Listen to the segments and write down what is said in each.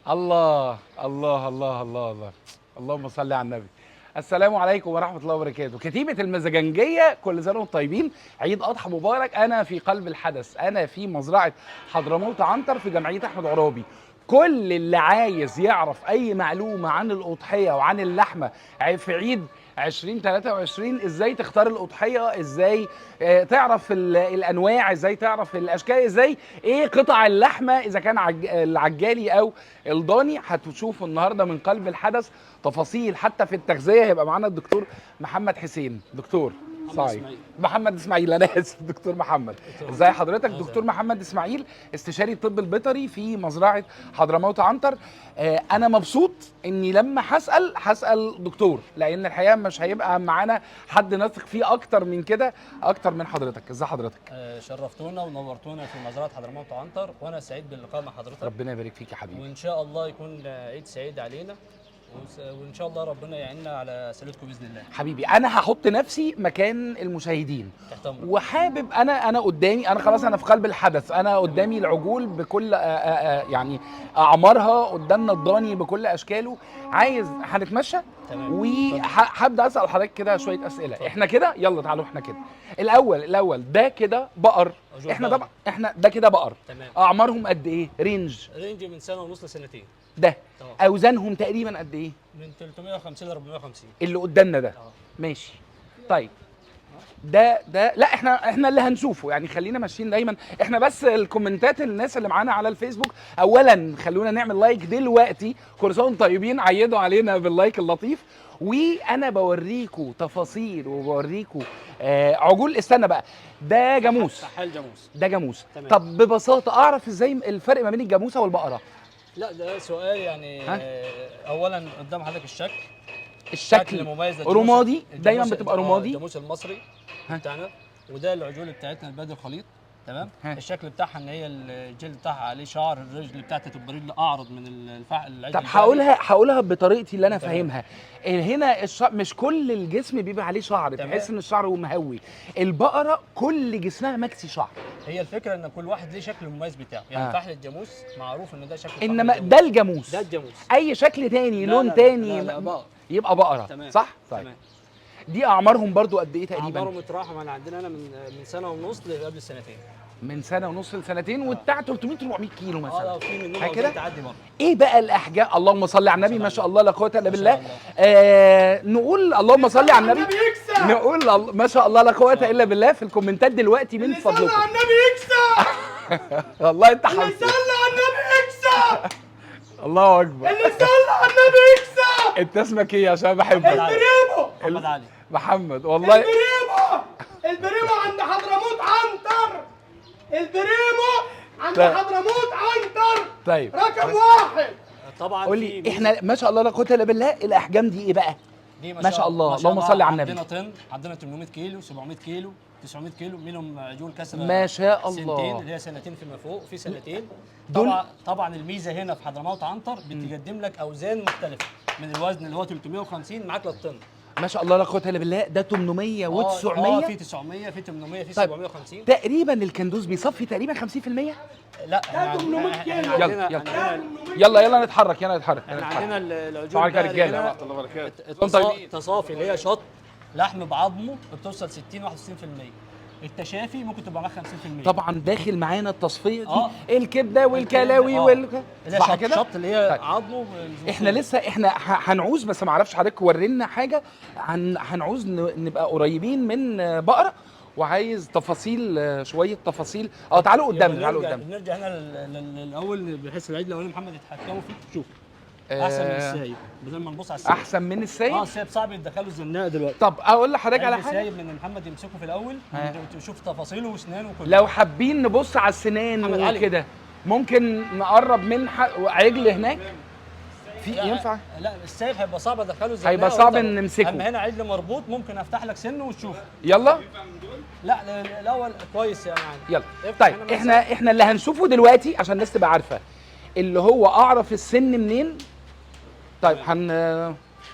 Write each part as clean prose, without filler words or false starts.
الله الله الله الله الله. اللهم صل على النبي. السلام عليكم ورحمة الله وبركاته. كتيبة المزاجنجية، كل سنة وانتم طيبين، عيد أضحى مبارك. أنا في قلب الحدث، أنا في مزرعة حضرموت عنتر في جمعية أحمد عرابي. كل اللي عايز يعرف أي معلومة عن الأضحية وعن اللحمة في عيد 2023، ازاي تختار الأضحية، ازاي تعرف الأنواع، ازاي تعرف الأشكال، ازاي ايه قطع اللحمة إذا كان العجالي أو الضاني، هتشوفوا النهاردة من قلب الحدث تفاصيل حتى في التغذية. هيبقى معانا الدكتور محمد حسين. دكتور صحيح محمد اسماعيل، انا اسف دكتور محمد. ازي حضرتك؟ دكتور محمد اسماعيل، استشاري الطب البيطري في مزرعه حضرموت عنتر. انا مبسوط اني لما هسال دكتور، لان الحقيقه مش هيبقى معانا حد نثق فيه اكتر من كده، اكتر من حضرتك. ازي حضرتك؟ شرفتونا ونورتونا في مزرعه حضرموت عنتر، وانا سعيد باللقاء مع حضرتك. ربنا يبارك فيك يا حبيبي، وان شاء الله يكون عيد سعيد علينا، وان شاء الله ربنا يعيننا على سلامتكم باذن الله. حبيبي انا هحط نفسي مكان المشاهدين، تحت امرك. وحابب انا قدامي، انا خلاص انا في قلب الحدث، انا قدامي العجول بكل يعني اعمارها، قدامنا الضاني بكل اشكاله. عايز هنتمشى تمام. وهبدا اسال حضرتك كده شويه اسئله. احنا كده يلا تعالوا احنا كده. الاول ده كده بقر، احنا طبعا احنا ده كده بقر. تمام. اعمارهم قد ايه؟ رينج من سنه ونص لسنتين. ده طبعا. اوزانهم تقريبا قد ايه؟ من 350 ل 450 اللي قدامنا ده. ماشي. طيب ده لا احنا اللي هنشوفه يعني، خلينا ماشيين دايما احنا. بس الكومنتات الناس اللي معانا على الفيسبوك، اولا خلونا نعمل لايك دلوقتي، كل سنه وانتم طيبين، عيدوا علينا باللايك اللطيف. وانا بوريكم تفاصيل وبوريكم عجول. استنى بقى، ده جاموس؟ سحال جاموس. ده جاموس. تمام. طب ببساطه اعرف ازاي الفرق ما بين الجاموسه والبقره؟ لا ده سؤال يعني. اولا قدام حضرتك الشكل مميز رمادي، دايما بتبقى رمادي. الجاموس المصري بتاعنا، وده العجول بتاعتنا البدر الخليط. تمام. الشكل بتاعها ان هي الجلد بتاعها عليه شعر، الرجل بتاعتها تبقى رجل اعرض من العجل. طب هقولها بطريقتي اللي انا فاهمها. هنا مش كل الجسم بيبقى عليه شعر، تحس ان الشعر هو مهوي. البقره كل جسمها مكسي شعر. هي الفكره ان كل واحد ليه شكل المميز بتاعه، يعني فحل الجاموس معروف ان ده شكل، انما ده الجاموس. ده الجاموس. اي شكل تاني، لون تاني، لا بقر. يبقى بقره. تمام. صح. طيب تمام. دي اعمارهم برضو قد ايه تقريبا؟ اعمارهم متراحمه من عندنا انا من سنه ونص لقبل السنتين. من سنه ونص لسنتين. وبتاع 300 400 كيلو مثلا. في منهم كده تعدي برضه. ايه بقى الاحجام؟ اللهم صل على النبي، ما شاء الله لا قوه الا بالله. نقول اللهم صل على النبي، نقول ما شاء الله لا قوه الا بالله في الكومنتات دلوقتي من فضلكم. اللي صلى على النبي يكسب. والله انت حمسي. اللي صلى على النبي يكسب. الله اكبر. اللي صلى على النبي يكسب. انت اسمك ايه عشان بحبك؟ البريمو. محمد علي. محمد. والله البريمو عند حضرموت عنتر. البريمو عند طيب. حضرموت عنتر. طيب رقم واحد. طبعا قول لي احنا ما شاء الله لا قوه الا بالله، الاحجام دي ايه بقى؟ دي ما شاء الله، اللهم صل على النبي. عندنا طن، عندنا 800 كيلو، 700 كيلو، 900 كيلو، منهم عجول كسره ما شاء الله. سنتين، اللي هي سنتين فيما فوق، في سنتين. دول طبعا الميزه هنا في حضرموت عنتر بتقدم لك اوزان مختلفه، من الوزن اللي هو 350 معاك للطن. ما شاء الله لا قوه الا بالله. ده 800 و900. في 900، في 800، في طيب. 750. تقريبا الكندوز بيصفي تقريبا 50%. لا ده 800 كيلو. يلا نتحرك. احنا عندنا العجول طبعا بقى كرجاله. التصافي اللي هي شط لحم بعظمه بتوصل 60 61%. التشافي ممكن تبقى معاك 50%. طبعا داخل معانا التصفيه دي الكبده والكلاوي صح كده. شط اللي هي طيب. عظمه. احنا لسه هنعوز، بس ما اعرفش حضرتك ورينا حاجه. هنعوز نبقى قريبين من بقره، وعايز تفاصيل، شويه تفاصيل. تعالوا قدام. نرجع هنا الاول، بحيث العيد الاولاني محمد يتحكموا فيه. شوف احسن من السايب، بدل ما نبص على السايب. احسن من السايب. السايب صعب يدخله الزناقه دلوقتي. طب اقول لحضرتك على حاجه. السايب من محمد يمسكه في الاول وتشوف تفاصيله واسنانه وكله. لو حابين نبص على السنان وكده، ممكن نقرب من عجل هناك. في ينفع؟ لا السايب هيبقى صعب ادخله الزناقه، هيبقى صعب ان نمسكه. اما هنا عجل مربوط ممكن افتح لك سنه وتشوفه. يلا. لا الاول كويس يا معلم. يلا. طيب احنا اللي هنشوفه دلوقتي عشان الناس تبقى عارفه، اللي هو اعرف السن منين. طيب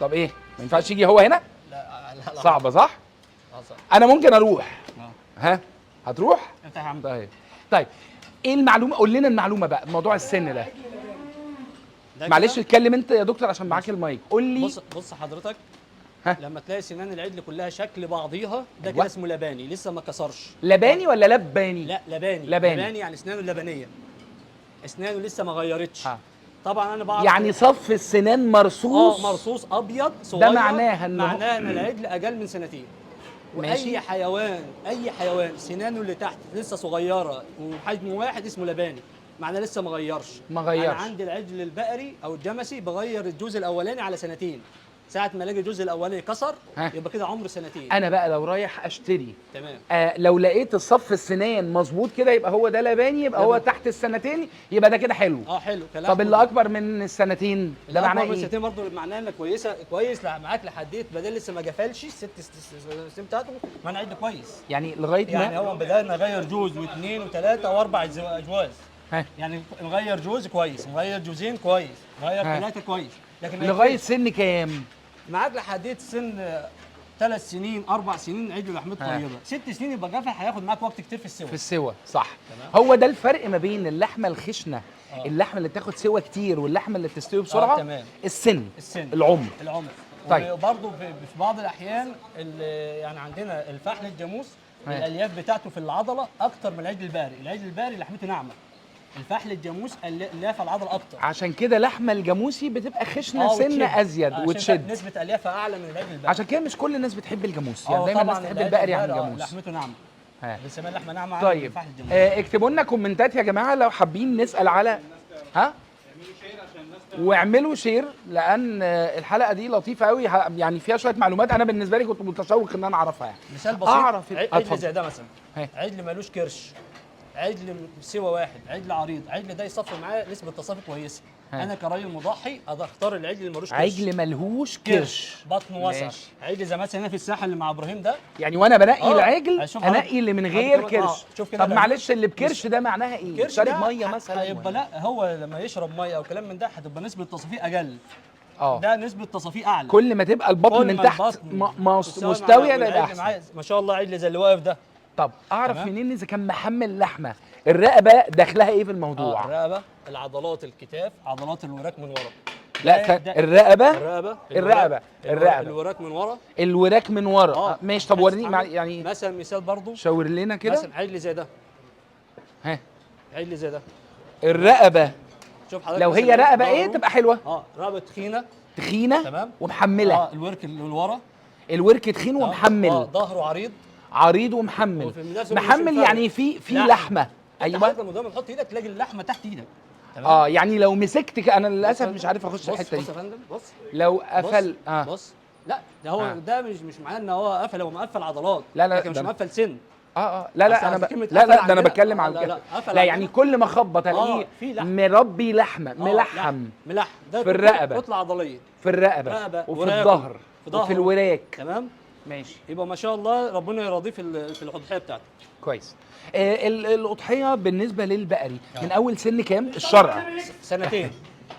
طب ايه، ما ينفعش يجي هو هنا؟ لا صعبه صح؟ صعب. انا ممكن اروح. هتروح؟ انت يا عم. طيب ايه المعلومه؟ قول لنا المعلومه بقى، موضوع السن ده. معلش كده. اتكلم انت يا دكتور عشان معاك المايك، قول لي. بص حضرتك، ها؟ لما تلاقي سنان العجل كلها شكل بعضيها ده أيوة. كده اسمه لباني، لسه ما كسرش. لباني ولا لباني؟ لا لباني. لباني يعني اسنانه لبنيه، اسنانه لسه ما غيرتش. طبعا انا بعرف يعني صف السنان مرصوص. مرصوص ابيض صغير، ده معناها ان معناها ان العجل اقل من سنتين. ماشي. واي حيوان سنانه اللي تحت لسه صغيره وحجمه واحد اسمه لباني، معناه لسه ما غيرش. ما غيرش. انا عندي العجل البقري او الجمسي بغير الجزء الاولاني على سنتين، ساعه ما الاقي الجزء الاولاني كسر يبقى كده عمره سنتين. انا بقى لو رايح اشتري تمام، لو لقيت الصف السنان مظبوط كده يبقى هو ده لباني، يبقى هو تحت السنتين، يبقى ده كده حلو. حلو كلام. طب اللي اكبر من السنتين ده معناه من ايه؟ السنتين برضه معناه انك كويس معاك لحديت بدل لسه ما جفلش الست سنين بتاعته، معناه عد كويس. يعني لغايه يعني ما هو بدأنا نغير جوز واثنين وثلاثه واربع اجواز. يعني نغير جوز كويس، نغير جوزين كويس، نغير ثلاثه كويس، لكن لغايه سن كام؟ معاك لحديت سن 3 سنين 4 سنين عجل لحمته طيبه، 6 سنين يبقى جافه، هياخد معاك وقت كتير في السوا. في السوا صح. تمام. هو ده الفرق ما بين اللحمه الخشنه، اللحمه اللي بتاخد سوا كتير واللحمه اللي بتستوي بسرعه. تمام. السن العمر. طيب وبرضه في بعض الاحيان يعني عندنا الفحل الجاموس الالياف بتاعته في العضله اكتر من العجل الباري، العجل الباري لحمته ناعمه، الفحل الجاموس الياف العضله اكتر، عشان كده لحمه الجاموسي بتبقى خشنه سنه ازيد وتشد، نسبه اليافها اعلى من العجل الباري. عشان كده مش كل الناس بتحب الجاموس، يعني دايما الناس تحب البقري عن الجاموس. لحمته ناعمه، بنسميها لحمه ناعمه. طيب اكتبوا لنا كومنتات يا جماعه لو حابين نسال على واعملوا شير، لان الحلقه دي لطيفه قوي، يعني فيها شويه معلومات انا بالنسبه لي كنت متشوق ان انا اعرفها. يعني مثال بسيط، اعرف عجل زي ده مثلا، عجل مالوش كرش، عجل سوى واحد، عجل عريض، عجل ده يصفي معاه نسبه تصافي كويسه. انا كراجل مضحي اختار العجل اللي مالوش كرش، عجل ملهوش كرش، بطن واسع. عجل زي مثلا هنا في الساحل اللي مع ابراهيم ده، يعني وانا بنقي العجل انقي اللي من غير كرش. طب معلش اللي بكرش ده معناها ايه؟ شارب ميه مثلا؟ هيبقى لا، هو لما يشرب ميه او كلام من ده هتبقى نسبه تصافيه اقل. ده نسبه تصافيه اعلى. كل ما تبقى البطن من تحت مستويه ده يبقى احسن. ما شاء الله عجل زي اللي واقف ده. طب اعرف منين اذا كان محمل لحمه؟ الرقبه داخلها ايه في الموضوع؟ الرقبه، العضلات، الكتاف، عضلات الوراك من ورا. لا الرقبه الوراك من ورا، الوراك من ورا. ماشي. طب وريني يعني مثلا مثال برضو، شاور لنا كده مثلا عجل زي ده. عجل زي ده الرقبه، شوف حضرتك لو هي رقبه ايه تبقى حلوه؟ رقبه تخينه تمام ومحمله. الورك اللي ورا، الورك تخين ومحمل. ظهره عريض ومحمل. محمل يعني في لحمه. ايوه انت لما تحط ايدك تلاقي اللحمه تحت ايدك. يعني لو مسكت انا للاسف مش عارف اخش الحته دي. بص يا فندم، بص لو قفل بص لا ده هو ده مش معناه ان هو قفل، هو مقفل عضلات، لا لكن مش مقفل سن. لا انا لا ده انا بتكلم على لا يعني كل ما اخبط الاقيه مربي لحمه ملحم ده في الرقبه، كتله عضليه في الرقبه وفي الظهر وفي الوراك. تمام ماشي. يبقى ما شاء الله ربنا يرضيه في الاضحيه بتاعته. كويس. الاضحيه بالنسبه للبقري من اول سن كام؟ الشرع سنتين.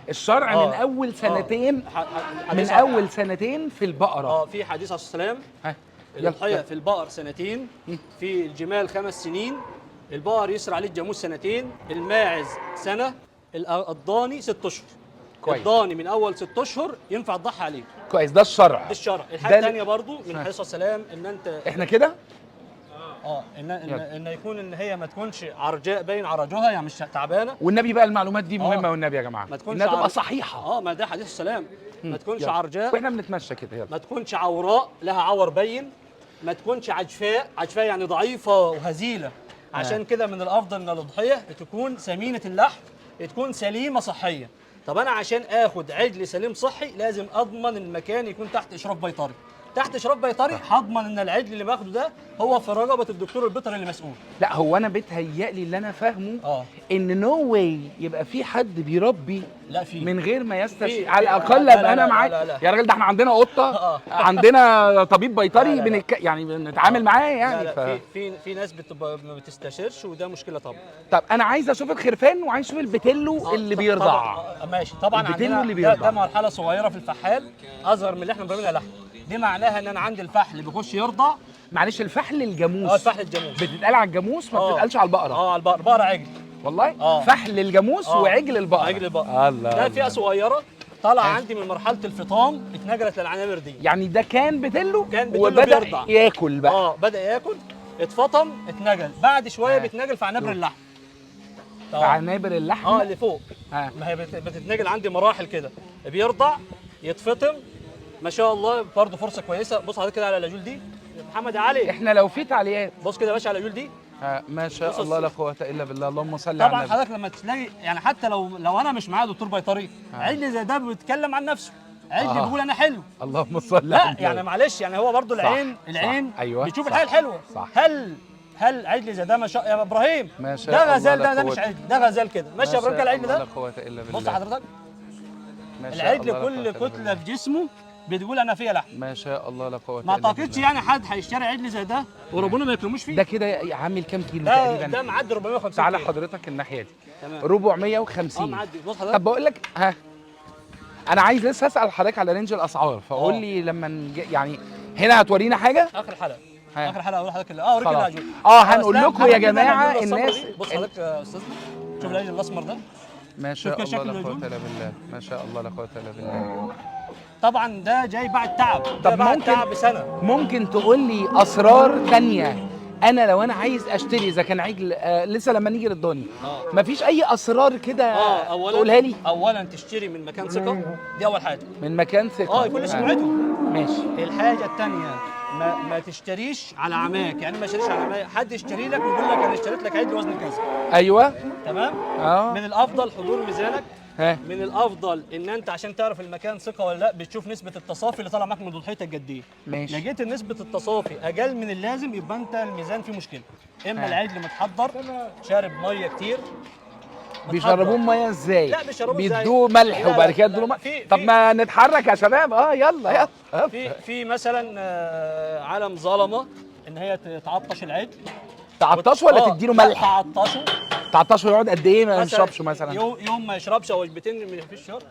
الشرع من اول سنتين، من اول سنتين في البقره. في حديث عليه السلام الأضحية في البقر سنتين، في الجمال 5 سنين، البقر يسرع عليه الجاموس سنتين، الماعز سنة، الضاني 6 أشهر. كويس. الضاني من أول 6 أشهر ينفع تضحي عليه. كويس. ده الشرع. ده الشرع. الحاجة الثانية برضو من حديث السلام إن أنت إحنا كده؟ إن يكون إن هي ما تكونش عرجاء باين عرجوها، يعني مش تعبانة. والنبي بقى المعلومات دي مهمة والنبي يا جماعة. ما تكونش إنها تبقى صحيحة. ما ده حديث السلام. ما تكونش عرجاء. وإحنا بنتمشى كده. يلا. ما تكونش عوراء لها عور باين. ما تكونش عجفاء يعني ضعيفة وهزيلة. عشان كده من الأفضل إن الأضحية تكون سمينة اللحم، تكون سليمة صحية. طب أنا عشان آخد عجل سليم صحي لازم أضمن المكان يكون تحت إشراف بيطري. تحت اشراف بيطري هضمن ان العجل اللي باخده ده هو في رقبه الدكتور البيطري اللي مسؤول. لا هو انا بيتهيألي اللي انا فاهمه ان نو واي يبقى في حد بيربي لا في من غير ما يستشفي على الاقل ابقى انا معاه. يا راجل ده احنا عندنا قطه عندنا طبيب بيطري يعني بنتعامل معاه يعني. لا في ناس ما بتستشيرش وده مشكله طبعا. طب انا عايز اشوف الخرفان وعايز اشوف البتلو اللي بيرضع. ماشي طبعا. البتلو اللي بيرضع ده مرحله صغيره في الفحال اصغر من اللي احنا بنعملها لحم. دي معناها ان انا عندي الفحل بيخش يرضع. معلش الفحل الجاموس. الفحل الجاموس بتتقال على الجاموس ما بتتقالش على البقره. على البقره. بقره عجل والله فحل الجاموس وعجل البقر. عجل البقر الله ده فئه صغيره طالعه عندي من مرحله الفطام، اتنقلت للعنابر دي. يعني ده كان بتلو وبدا ياكل بقى. بدا ياكل، اتفطم، اتنقل، بعد شويه بيتنقل في عنابر اللحم. في عنابر اللحم اللي فوق. ما هي بتتنقل عندي مراحل كده، بيرضع، يتفطم، ما شاء الله برضه فرصه كويسه. بص حضرتك كده على العجول دي محمد علي، احنا لو في تعليقات بص كده يا باشا على العجول دي. ما شاء الله لا قوه الا بالله، اللهم صل على طبعا النبي. حضرتك لما تلاقي يعني حتى لو انا مش معايا دكتور بيطري، عجل زي ده بيتكلم عن نفسه، عجل بيقول انا حلو. اللهم صل على لا النبي. يعني معلش، يعني هو برضه العين أيوة بتشوف الحاجه الحلوه. صح. هل عجل زي ده ما شاء يا ابراهيم؟ ما شاء ده الله غزال، لا ده قوة. مش عجل، ده غزال كده ماشي يا ابراهيم كده العجل لا ده. قوه الا بالله. بص حضرتك ما شاء الله العجل لا كل قوة إلا كتله في جسمه بتقول انا فيها لحم. ما شاء الله لا قوه ما الا بالله. اعتقدش يعني حد هيشتري عجل زي ده وربنا ما يكرموش فيه. ده كده عامل كام كيلو ده تقريبا؟ ده معدي 450 تعالى كيلو. حضرتك الناحيه دي. تمام 450. معدي. بص حضرتك طب بقول لك انا عايز لسه اسال حضرتك على رينج الاسعار، فقول لي لما يعني هنا هتورينا حاجه اخر حلقه. ها. اخر حلقه اقول لحضرتك اوريك خلاص. العجول. هنقول لا، لكم يا محمد كده جماعه العجول السمرا الناس دي. بص حضرتك يا استاذ، شوف العجل الاسمر ده. ما شاء كده الله شكل لا قوه العجول. الا بالله. ما شاء الله لا قوه الا بالله. طبعا ده جاي بعد تعب، طب ده بعد ممكن- تعب سنه. ممكن تقول لي اسرار تانية انا لو انا عايز اشتري اذا كان عجل لسه لما نيجي للضاني مفيش اي اسرار كده اولا تقولها لي؟ اولا تشتري من مكان ثقه، دي اول حاجه. من مكان ثقه يكون لسه موعده. ماشي. الحاجه الثانيه ما تشتريش على عماك، يعني ما تشتريش على عماك، حد يشتري لك ويقول لك انا اشتريت لك عجل وزن كذا. ايوه تمام. من الافضل حضور ميزانك. من الافضل ان انت عشان تعرف المكان ثقه ولا لا بتشوف نسبه التصافي اللي طالع معاك من ضحيتك قد ايه. ماشي. لقيت نسبه التصافي اقل من اللازم يبقى انت الميزان فيه مشكله. اما العجل متحضر شارب ميه كتير. بيشربوه ميه ازاي؟ لا بيشربوه ازاي؟ بيدوه ملح لا، وبعد كده لا، يدوه لا، ميه. طب ما نتحرك يا شباب. يلا يلا. في مثلا عالم ظلمه ان هي تعطش العجل. تعطشه ولا تديله ملح؟ تعطشه. تعطشه يقعد قد ايه ما يشربش مثلا؟ يوم ما يشربش او وجبتين من في الشهر.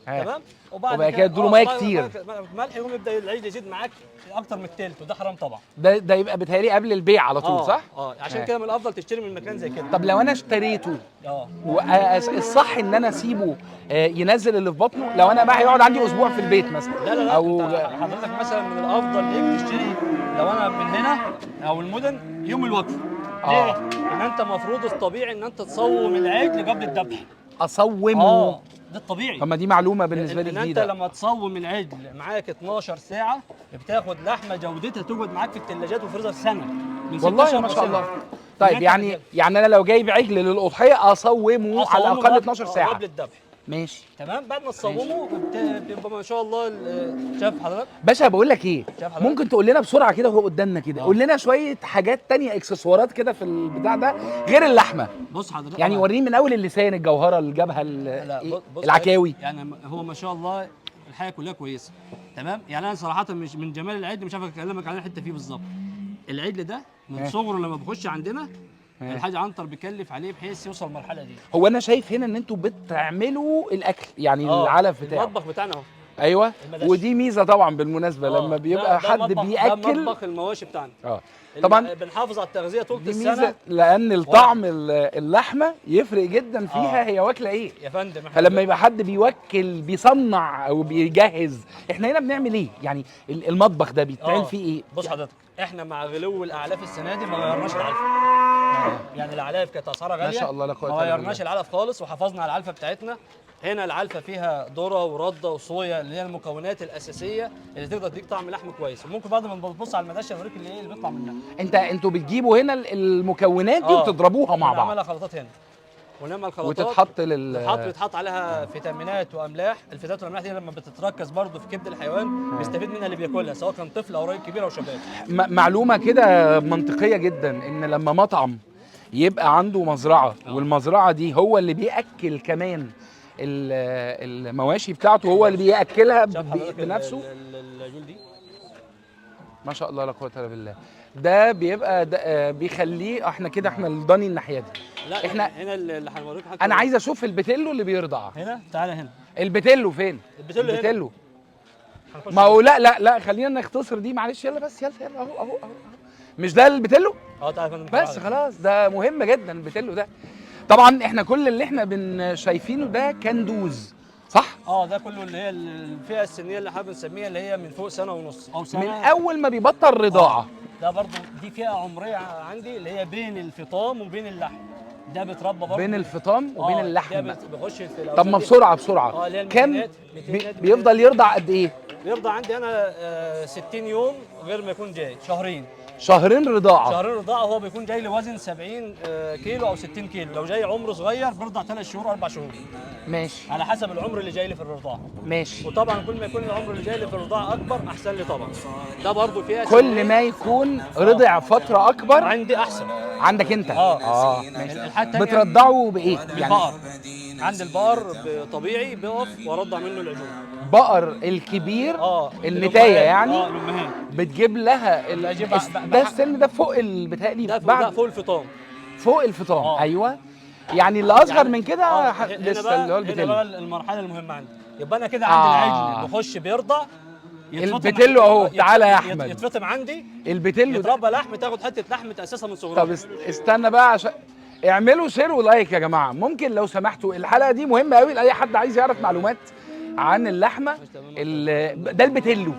تمام. وبعد كده ادوا له ميه كتير. ملح يقوم يبدا العجل يزيد معاك اكتر من التلت، وده حرام طبعا. ده يبقى بيتهيألي قبل البيع على طول صح؟ عشان كده من الافضل تشتري من مكان زي كده. طب لو انا اشتريته الصح ان انا اسيبه ينزل اللي في بطنه؟ لو انا بقى هيقعد عندي اسبوع في البيت مثلا. لا او حضرتك مثلا من الافضل ليك تشتري لو انا من هنا او المدن يوم الوقفه. ليه؟ ان انت المفروض الطبيعي ان انت تصوم العجل قبل الذبح. اصومه؟ ده الطبيعي. طب ما دي معلومه بالنسبه لي ان جديده. انت لما تصوم العجل معاك 12 ساعه بتاخد لحمه جودتها تقعد معاك في الثلاجات والفريزر سنه. من والله ما شاء الله. طيب يعني انا لو جايب عجل للاضحيه اصومه على الاقل 12 ساعه قبل الذبح. ماشي تمام. بعد ما تصومه بيبقى ما شاء الله. شايف حضرتك باشا بقول لك ايه، ممكن تقول لنا بسرعه كده وهو قدامنا كده قول لنا شويه حاجات تانية اكسسوارات كده في البتاع ده غير اللحمه. بص حضرتك يعني وريني من اول اللسان، الجوهره، الجبهه، العكاوي. يعني هو ما شاء الله الحاجه كلها كويسه. تمام. يعني انا صراحه مش من جمال العجل مش عارف اكلمك على حته فيه بالظبط. العجل ده من صغره لما بيخش عندنا الحاج عنتر بيكلف عليه بحيث يوصل المرحله دي. هو انا شايف هنا ان انتوا بتعملوا الاكل يعني العلف بتاعه. المطبخ بتاعنا اهو. ايوه ودي ميزه طبعا بالمناسبه لما بيبقى حد بياكل. ده مطبخ المواشي بتاعنا. طبعا بنحافظ على التغذيه طول دي السنه. ميزه لان الطعم اللحمه يفرق جدا فيها هي واكله ايه يا فندم. فلما يبقى حد بيوكل بيصنع او بيجهز. احنا هنا بنعمل ايه يعني المطبخ ده بيتعمل فيه ايه؟ بص حضرتك احنا مع غلو الاعلاف السنه دي ما غيرناش العلف. يعني الاعلاف كانت اسعارها غاليه ما شاء الله لا قوه الا بالله. بالله. ما غيرناش العلف خالص وحافظنا على العلفه بتاعتنا. هنا العلفه فيها ذره ورده وصويا اللي هي المكونات الاساسيه اللي تقدر تديك طعم لحم كويس. وممكن بعد ما تبص على المدشه اوريك اللي بيطلع منها. انتوا بتجيبوا هنا المكونات دي وتضربوها مع بعض. نعملها خلطات هنا ونعمل خلطات وتتحط بيتحط عليها فيتامينات واملاح. الفيتامينات والاملاح دي لما بتتركز برضه في كبد الحيوان بيستفيد منها اللي بياكلها سواء كان طفل او راجل كبير او شباب. معلومه كده منطقيه جدا ان لما مطعم يبقى عنده مزرعه والمزرعه دي هو اللي بياكل كمان المواشي بتاعته، هو اللي بياكلها بنفسه. العجول دي ما شاء الله لا قوه الا بالله. ده بيبقى بيخليه احنا الضاني الناحيه دي. لا احنا هنا اللي هنوريك حاجه. انا عايز اشوف البتيلو اللي بيرضع هنا. تعالى هنا. البتيلو فين؟ البتيلو ما هو لا خلينا نختصر دي معلش. يلا بس يلا اهو مش ده البتيلو؟ تعالى يا فندم. بس خلاص ده مهم جدا البتيلو ده. طبعا احنا كل اللي احنا شايفينه ده كندوز، صح؟ ده كله اللي هي الفئه السنيه اللي حابب نسميها، اللي هي من فوق سنه ونص او سنه. من اول ما بيبطل رضاعه. ده برضو دي فئه عمريه عندي، اللي هي بين الفطام وبين اللحم. ده بيتربى برضو بين الفطام وبين اللحم. ده بيخش في طب الأوزان ما دي. بسرعه بسرعه، اللي هي كام الميتينات بيفضل يرضع قد ايه؟ بيرضع عندي انا 60 يوم غير ما يكون جاي شهرين. شهرين رضاعه. شهرين رضاعه، هو بيكون جاي لوزن 70 كيلو او 60 كيلو. لو جاي عمره صغير بيرضع 3 شهور 4 شهور، ماشي على حسب العمر اللي جاي لي في الرضاعه. ماشي. وطبعا كل ما يكون العمر اللي جاي لي في الرضاعه اكبر احسن لي طبعا. ده برضو فيها كل ما يكون رضع فتره اكبر عندي احسن. عندك انت. ماشي. الحاجه الثانيه بترضعه بايه؟ بالبقر. عند البقر طبيعي بيقف وارضع منه العجول. بقر الكبير النتايه يعني الامهات بتجيب لها ده السن ده فوق بتهيألي ده بعد فوق الفطام. فوق الفطام. ايوه، يعني اللي اصغر من كده لسه اللي هو هنا بقى المرحله المهمه عندي. يبقى انا كده عندي العجل بخش بيرضع. البتلو اهو، تعالى يا احمد. يتفطم عندي البتلو يتربى لحم، تاخد حته لحم تاسسها من صغرها. طب استنى بقى، عشان اعملوا شير ولايك يا جماعه. ممكن لو سمحتوا، الحلقه دي مهمه قوي لاي حد عايز يعرف معلومات عن اللحمه. ده البتلو،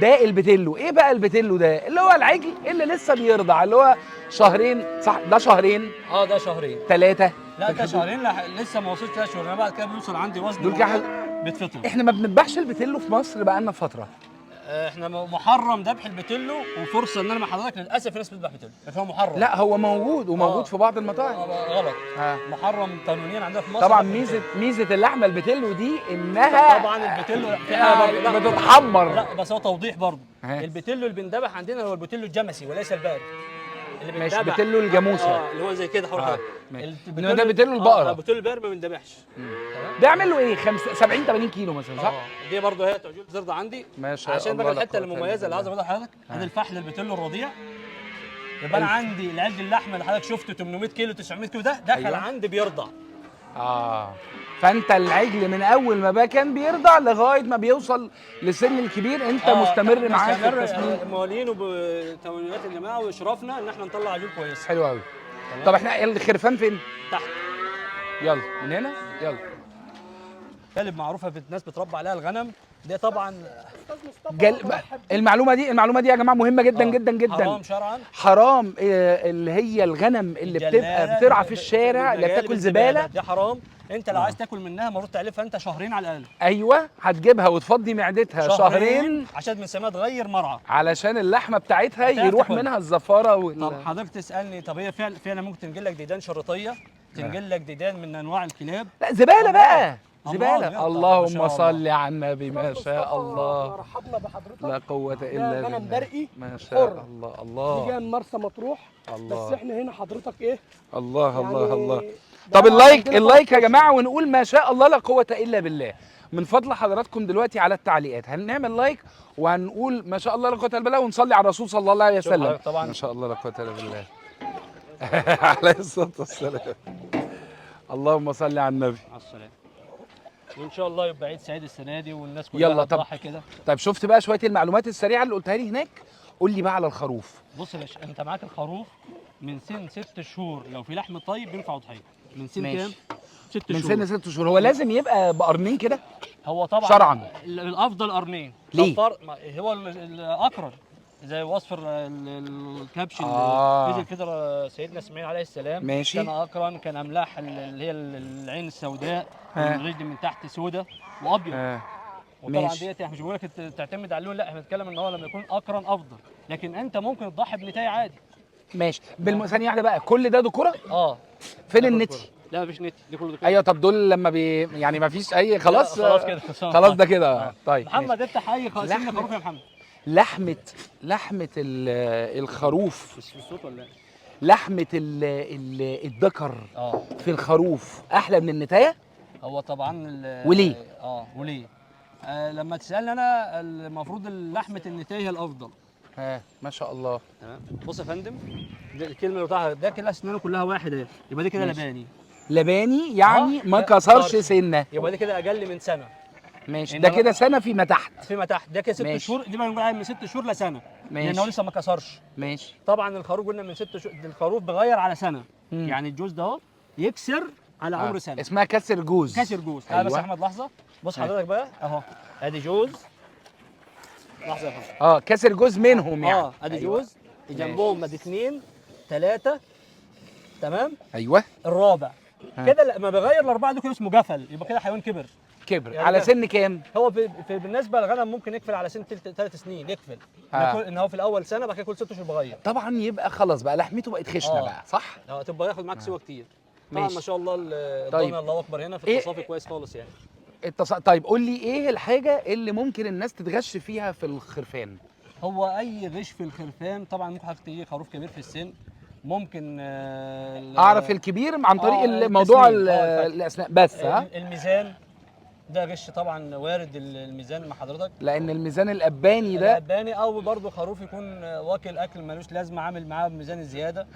ده البتلو. ايه بقى البتلو ده؟ اللي هو العجل اللي لسه بيرضع، اللي هو شهرين، صح؟ ده شهرين. ده شهرين 3. لا ده شهرين، لسه ما وصلتش 3 شهور. انا بعد كده بيوصل عندي وزن دول كده بيتفطم. احنا ما بنذبحش البتلو في مصر بقى لنا فتره. احنا محرم ذبح البتلو، وفرصه ان انا مع حضرتك للاسف في ناس بتذبح بتلو، لكن هو محرم. لا هو موجود وموجود في بعض المطاعم. غلط. محرم قانونيا عندنا في مصر. طبعا ميزه اللحمه البتلو دي انها طبعا البتلو بتتحمر. لا بس هو توضيح برضه. البتلو اللي بنذبح عندنا هو البتلو الجمسي وليس البارد. اللي مش بتلو الجاموسه. اللي هو زي كده حركه. انما ده بتلو البقره. بتلو البقر ما بنذبحش. بيعمل له ايه؟ 70 80 كيلو مثلا، صح؟ دي برضه هي عجول بترضع عندي. ما شاء عشان الله. بقى الحته المميزه اللي عايز اقولها لحضرتك، ادي الفحل البتلو الرضيع. يبقى انا عندي العجل اللحمه اللي حضرتك شفته 800 كيلو 900 كيلو، ده دخل عندي بيرضع. فانت العجل من اول ما بقى كان بيرضع لغايه ما بيوصل لسن الكبير انت مستمر معاه في التسمين. موالين وبتوليات الجماعه واشرافنا ان احنا نطلع عجول كويسه. حلو قوي. طب احنا الخرفان فين؟ تحت. يلا من هنا يلا. قالب معروفه في الناس بتربى عليها الغنم. ده طبعا المعلومه دي يا جماعه مهمه جدا جدا جدا. حرام شرعا. حرام. اللي هي الغنم اللي بتبقى بترعى في الشارع، اللي بتاكل زباله، دي حرام. انت لو عايز تاكل منها المفروض تعلفها انت شهرين على الاقل. ايوه، هتجيبها وتفضي معدتها شهرين عشان بنسميها تغير مرعى، علشان اللحمه بتاعتها يروح منها الزفاره طب حضرتك تسالني، طب هي فعلا ممكن تنجل لك ديدان شريطيه، تنجل لك ديدان من انواع الكلاب. لا زباله بقى، زباله. اللهم صل على النبي. ما شاء الله. مرحبا بحضرتك. لا قوه الا بالله. غنم برقي. ما شاء الله. الله. دي جايه من مرسى مطروح. الله. بس احنا هنا حضرتك ايه؟ الله يعني الله الله. طب اللايك يا جماعه، ونقول ما شاء الله لا قوه الا بالله. من فضل حضراتكم دلوقتي على التعليقات هنعمل لايك وهنقول ما شاء الله لا قوه الا بالله، ونصلي على الرسول صلى الله عليه وسلم. طبعا ما شاء الله لا قوه الا بالله. عليه الصلاه والسلام. اللهم صل على النبي. على السلامه. وان شاء الله يبقى عيد سعيد السنه دي والناس كلها يلا. تضحي كده. طيب شفت بقى شويه المعلومات السريعه اللي قلتها لي هناك؟ قول لي بقى على الخروف. بص يا باشا، انت معاك الخروف من سن 6 شهور، لو في لحم طيب ينفع تضحيه. من سن كام؟ 6 شهور. من سن 6 شهور. هو لازم يبقى بقرنين كده؟ هو طبعا شرعا الافضل قرنين. ليه؟ هو الاقرن، زي وصف الكبش اللي نزل كده سيدنا اسماعيل عليه السلام. ماشي. كان اقرن، كان املاح اللي هي العين السوداء، الرجل من تحت سوداء وابيض. وطبعا ديت احنا مش بقول لك تعتمد على اللون، لا احنا بنتكلم ان هو لما يكون اقرن افضل، لكن انت ممكن تضحي بنتايه عادي. ماشي. ثانيه واحده بقى، كل ده ذكوره؟ فين النتي؟ لا مفيش نتي، دي كله ذكوره. ايوه. طب دول لما يعني ما فيش اي خلاص؟ خلاص كده خلاص ده كده. طيب محمد افتح اي سن خروف يا محمد. لحمه الخروف. مش الصوت ولا ايه؟ لحمه الذكر في الخروف احلى من النتايه؟ هو طبعا وليه؟ وليه؟ لما تسالني انا المفروض لحمه النتايه هي الافضل. ما شاء الله. تمام. بص يا فندم، الكلمه اللي بتاعها ده كده اسنانه كلها واحد اهي، يبقى دي كده لباني يعني ما كسرش سنه، يبقى دي كده اقل من سنه. ماشي. ده كده سنه فيما تحت. فيما تحت ده كده 6 شهور، دي بقى نقول من 6 شهور لسنه. ماشي. لان هو لسه ما كسرش. ماشي. طبعا الخروف قلنا من 6 شهور، الخروف بيغير على سنه. يعني الجوز ده اهو يكسر على عمر سنه. اسمها كسر جوز. كسر جوز. تعالى بس يا أيوة. احمد لحظه. بص حضرتك بقى اهو، ادي جوز. لحظه يا فندم. كسر جوز منهم يعني. ادي أيوة. جوز جنبهم ادي 2 3. تمام. ايوه الرابع كده لما بغير الاربعه دول كده اسمه جفل، يبقى كده حيوان كبر. كبر يعني على ده- سن كام؟ هو بالنسبه للغنم ممكن يكفل على سن 3 سنين يكفل. ان هو في الاول سنه، بعد كده كل 6 اشهر بغير. طبعا يبقى خلاص بقى لحمته بقت خشنه بقى، صح؟ تبقى ياخد معاك سوا كتير. طبعا ماشي. ما شاء الله طيب. الضاني الله اكبر هنا في إيه؟ التصافي كويس خالص يعني. طيب قول لي ايه الحاجه اللي ممكن الناس تتغش فيها في الخرفان؟ هو اي غش في الخرفان طبعا ممكن حضرتك تيجي خروف كبير في السن، ممكن اعرف الكبير عن طريق التسمين. موضوع الفتح. الاسنان بس. ها الميزان ده غش طبعا وارد، الميزان مع حضرتك، لان الميزان الاباني ده الأباني او برضه خروف يكون واكل اكل ملوش لازمه عامل معاه ميزان الزياده،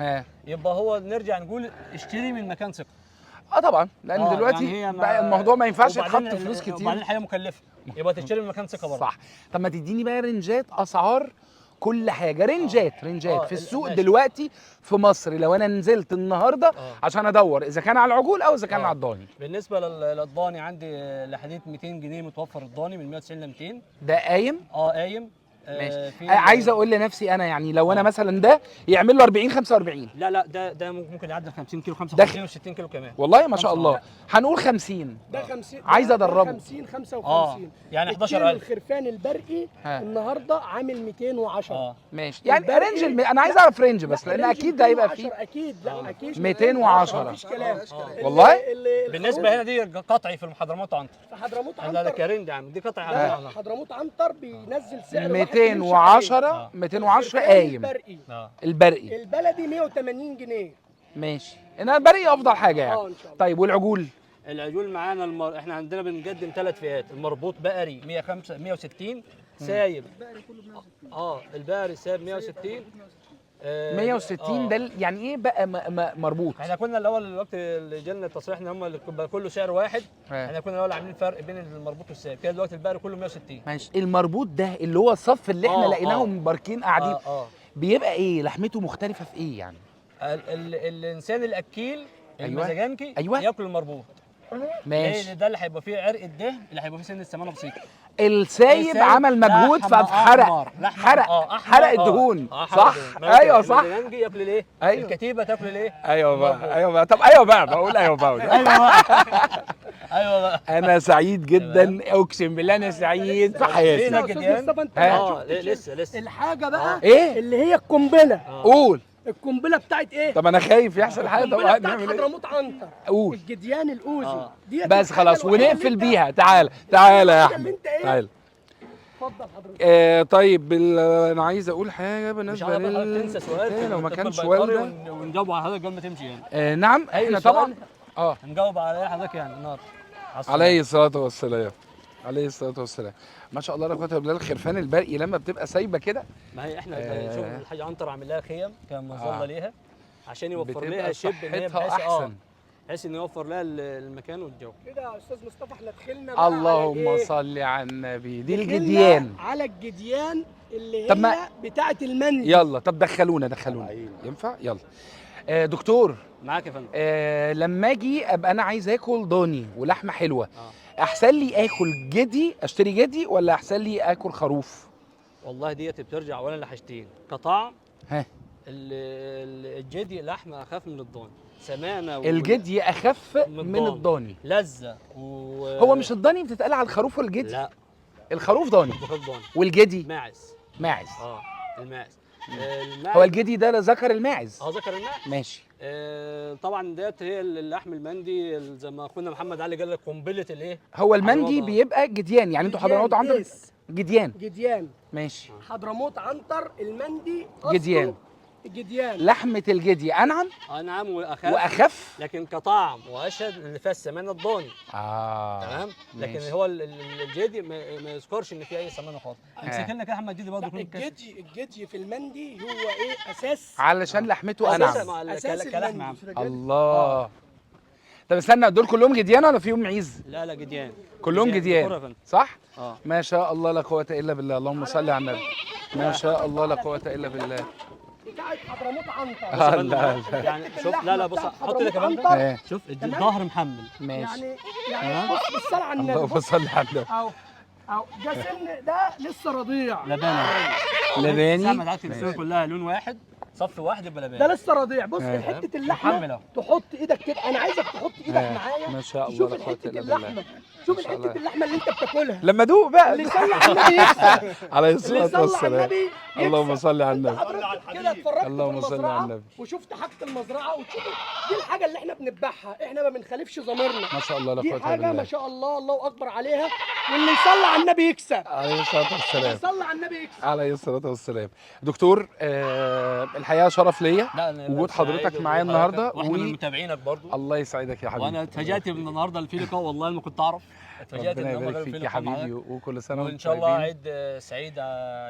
يبقى هو نرجع نقول اشتري من مكان ثقه. طبعا لان دلوقتي يعني هي بقى الموضوع ما ينفعش وبعدين يتحط فلوس كتير. وبعدين الحقيقه مكلفه، يبقى تشتري من مكان ثقه برضه. صح. طب ما تديني بقى رنجات اسعار كل حاجه، رنجات في السوق ماشي. دلوقتي في مصر لو انا نزلت النهارده عشان ادور اذا كان على العجول او اذا كان على الضاني. بالنسبه للضاني عندي لحديت 200 جنيه متوفر الضاني من 190 ل 200. ده قايم؟ قايم. ماشي. عايز اقول لنفسي انا يعني لو انا مثلا ده يعمل له 40 45. لا ده ممكن يعدي 50 كيلو 55 و60 كيلو كمان. والله ما شاء الله. هنقول 50. ده 50. عايز ادربه. 50 55. يعني الكيلو 11000. الخرفان البرقي النهارده عامل 210. ماشي. يعني رينج انا عايز اعرف رينج بس لان اكيد ده هيبقى فيه اكيد. لا اكيد 210. مفيش كلام. والله بالنسبه هنا دي قطعي في حضرموت عنتر. في حضرموت لا لا عنتر. كريم ده عم دي قطعي لا على حضرموت عنتر بينزل سعر 210 210 قايم. البرقي البلدي 180 جنيه. ماشي. انا البرقي افضل حاجه يعني. ان شاء الله. طيب والعجول؟ العجول معانا احنا عندنا بنقدم 3 فئات، المربوط بقري 160 سايب. البقري سايب 160. 160 ده يعني ايه بقى مربوط؟ احنا كنا الاول الوقت اللي جالنا التصريح ان هم اللي بقى كله سعر واحد. احنا كنا الاول عاملين فرق بين المربوط والسايب، كده دلوقتي البقري كله 160. ماشي. المربوط ده اللي هو الصف اللي احنا لقيناهم باركين قاعدين بيبقى ايه لحمته مختلفه في ايه يعني؟ الانسان الاكيل المزاجنكي ياكل المربوط. ماشي. ده اللي هيبقى فيه عرق الدهن، اللي هيبقى فيه سن السمنه بسيطه. السايب عمل مجهود فحرق الدهون. صح. ايوه صح. المزاجنكي ياكل الايه؟ الكتيبه تاكل الايه؟ ايوه بقى. طب ايوه بقى بقول ايوه بقى. انا سعيد جدا، اقسم بالله انا سعيد في حياتي. لسه الحاجه بقى ايه اللي هي القنبله. قول. القنبله بتاعت ايه؟ طب انا خايف يحصل حاجه. طب القنبله بتاعت هنعمل ايه؟ حضرموت عنتر. قول. الجديان الاوزي دي بس خلاص ونقفل بيها. تعالى يا احمد تعالى. اتفضل حضرتك. طيب انا عايز اقول حاجه بالنسبه تنسى سؤال لو ما كانش سؤال ده ونجاوب على حضرتك قبل ما تمشي يعني. نعم احنا طبعا هنجاوب على حضرتك يعني النهارده. عليه الصلاه والسلام. عليه الصلاه والسلام. ما شاء الله لا قوه الا بالله. الخرفان البرقي لما بتبقى سايبه كده، ما هي احنا شوف الحاج عنتر عامل لها خيم كمظله ليها عشان يوفر لها شب ان هي بحيث بحيث انه يوفر لها المكان والجو. كده يا استاذ مصطفى احنا دخلنا بقى اللهم صل على النبي. دي الجديان. على الجديان اللي هي بتاعه المندي. يلا طب دخلونا ينفع؟ يلا. دكتور معاك يا فندم. لما اجي ابقى انا عايز اكل ضاني ولحمه حلوه، احسن لي اكل جدي، اشتري جدي، ولا احسن لي اكل خروف؟ والله ديت بترجع اولا لحاجتين، كطعم الجدي لحمه اخف من الضاني، سمانه الجدي اخف من الضاني، لذه هو مش الضاني بتتقال على الخروف والجدي؟ لا الخروف ضاني والجدي ماعز. الماعز. هو الجدي ده ذكر الماعز. ذكر الماعز. ماشي. طبعا ديت هي اللحم المندي زي ما اخونا محمد علي قال لك قنبله الايه؟ هو المندي بيبقى جديان، يعني انتوا حضرموت عنتر جديان. ماشي. حضرموت عنتر المندي جديان. لحمه الجدي انعم واخف لكن كطعم واشهد اللي فيها السمانه الضاني. تمام. لكن هو الجدي ما يذكرش ان فيه اي سمانه خالص. امسك لنا كده احمد الجدي برضه الجدي في المندي هو ايه اساس علشان لحمته انعم كلحمه. الله. طب استنى، دول كلهم جديان ولا فيهم معيز؟ لا جديان كلهم جديان صح؟ ما شاء الله لا قوه الا بالله. اللهم صل على النبي. ما شاء الله لا قوه الا بالله. بتاعت حضرموت عنتر. بص يا فندم، لا. يعني حتة شوف، لا لا، بص اللحمة حط لي بتاعت كمان حضرموت إيه. شوف تمام. الظهر محمل. ماشي. يعني بص بالصلاه على النبي. اللهم صل على النبي. اهو ده سن، ده لسه رضيع. لباني. لباني. زي ما تعرف ماشي. السنه كلها لون واحد، صف واحد يبقى ده لباني. لسه رضيع. بص آه. حته محمل اللحمه أهو. تحط ايدك كده، انا عايزك تحط ايدك آه. معايا. ما شاء الله تشوف لا قوة حته إلا بالله. اللحمه، شوف ما شاء الله. حته اللحمه اللي انت بتاكلها. لما دوق بقى. اللي يصلي على النبي يكسب. عليه اللي الصلاة يصلي على والسلام. النبي يكسب. اللهم صل على انت النبي. حضرتك كده اتفرجت في اللهم صل على المزرعه النبي. وشفت حاجه المزرعه وتشوف دي الحاجه اللي احنا بنذبحها، احنا ما بنخالفش ضميرنا. ما شاء الله لا دي قوة إلا حاجه ما بالله. شاء الله، الله اكبر عليها. واللي يصلي على النبي يكسب. عليه الصلاة اللي والسلام. يصلي على النبي يكسب. عليه الصلاة والسلام. دكتور الحقيقة شرف ليا لا أنا وجود حضرتك سعيد معايا بحضرتك، النهارده واحنا من متابعينك برضو. الله يسعدك يا حبيبي. وانا اتفاجئت من النهارده في لقاء، والله ما كنت اعرف. اتفاجئت ربنا ان هم يبارك كانوا في فيك يا لقاء حبيبي معاك. وكل سنة وان وانتم شاء الله طيبين. عيد سعيد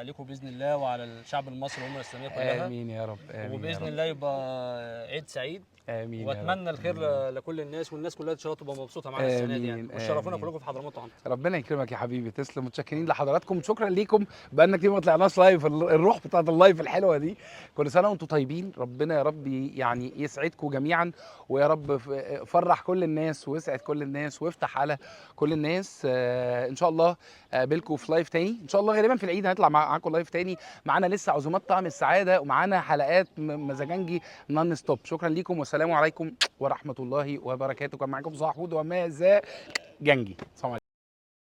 لكم باذن الله وعلى الشعب المصري والامه الاسلاميه كلها. امين يا رب. امين وباذن يا رب. الله يبقى عيد سعيد. امين يا رب. واتمنى الخير لكل الناس، والناس كلها ان شاء الله تبقى مبسوطه معانا السنه دي يعني. آمين، وشرفونا آمين. كلكم في حضرموت عنتر. ربنا يكرمك يا حبيبي، تسلم. متشكرين لحضراتكم، شكرا ليكم. بقالنا كتير ما طلعناش لايف، الروح بتاعت اللايف الحلوه دي. كل سنه وانتم طيبين، ربنا يا رب يعني يسعدكم جميعا، ويا رب فرح كل الناس ويسعد كل الناس ويفتح على كل الناس. ان شاء الله اقابلكم في لايف تاني ان شاء الله، غالبا في العيد هنطلع معاكم لايف تاني. معانا لسه عزومات طعم السعاده، ومعانا حلقات مزاجنجي نون ستوب. شكرا ليكم والسلام عليكم ورحمه الله وبركاته. كان معاكم صاحب وماذا جنجي. السلام عليكم.